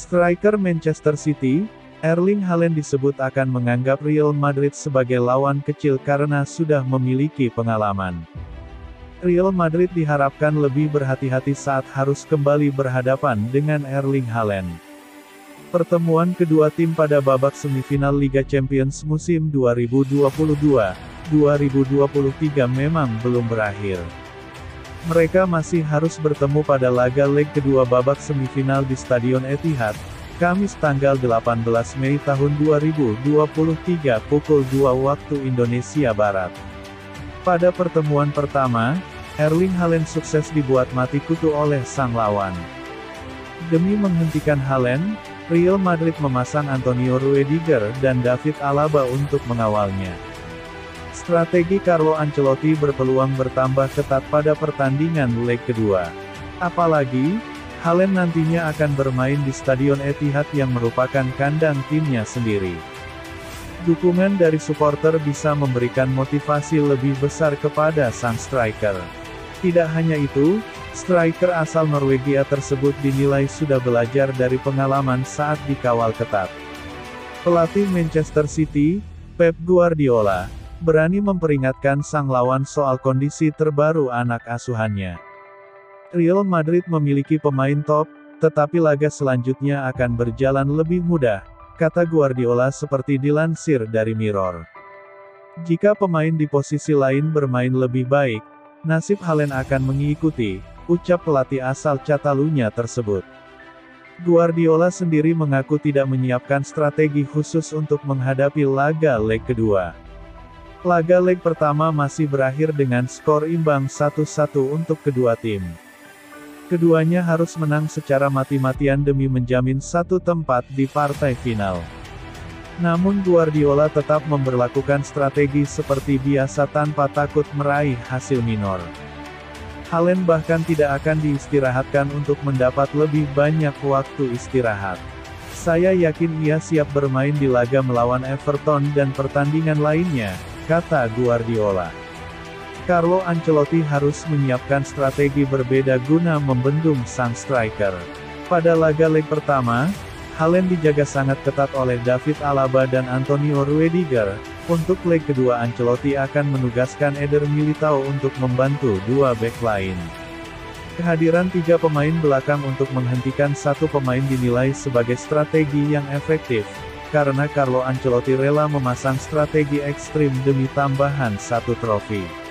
Striker Manchester City, Erling Haaland disebut akan menganggap Real Madrid sebagai lawan kecil karena sudah memiliki pengalaman. Real Madrid diharapkan lebih berhati-hati saat harus kembali berhadapan dengan Erling Haaland. Pertemuan kedua tim pada babak semifinal Liga Champions musim 2022-2023 memang belum berakhir. Mereka masih harus bertemu pada laga leg kedua babak semifinal di Stadion Etihad, Kamis tanggal 18 Mei tahun 2023 pukul 2 waktu Indonesia Barat. Pada pertemuan pertama, Erling Haaland sukses dibuat mati kutu oleh sang lawan. Demi menghentikan Haaland, Real Madrid memasang Antonio Rudiger dan David Alaba untuk mengawalnya. Strategi Carlo Ancelotti berpeluang bertambah ketat pada pertandingan leg kedua. Apalagi, Haaland nantinya akan bermain di Stadion Etihad yang merupakan kandang timnya sendiri. Dukungan dari supporter bisa memberikan motivasi lebih besar kepada sang striker. Tidak hanya itu, striker asal Norwegia tersebut dinilai sudah belajar dari pengalaman saat dikawal ketat. Pelatih Manchester City, Pep Guardiola, berani memperingatkan sang lawan soal kondisi terbaru anak asuhannya. Real Madrid memiliki pemain top, tetapi laga selanjutnya akan berjalan lebih mudah, kata Guardiola seperti dilansir dari Mirror. Jika pemain di posisi lain bermain lebih baik, nasib Haaland akan mengikuti, ucap pelatih asal Catalunya tersebut. Guardiola sendiri mengaku tidak menyiapkan strategi khusus untuk menghadapi laga leg kedua. Laga leg pertama masih berakhir dengan skor imbang 1-1 untuk kedua tim. Keduanya harus menang secara mati-matian demi menjamin satu tempat di partai final. Namun Guardiola tetap memberlakukan strategi seperti biasa tanpa takut meraih hasil minor. Haaland bahkan tidak akan diistirahatkan untuk mendapat lebih banyak waktu istirahat. Saya yakin ia siap bermain di laga melawan Everton dan pertandingan lainnya, kata Guardiola. Carlo Ancelotti harus menyiapkan strategi berbeda guna membendung sang striker. Pada laga leg pertama, Haaland dijaga sangat ketat oleh David Alaba dan Antonio Rudiger. Untuk leg kedua Ancelotti akan menugaskan Eder Militao untuk membantu dua bek lain. Kehadiran tiga pemain belakang untuk menghentikan satu pemain dinilai sebagai strategi yang efektif, karena Carlo Ancelotti rela memasang strategi ekstrim demi tambahan satu trofi.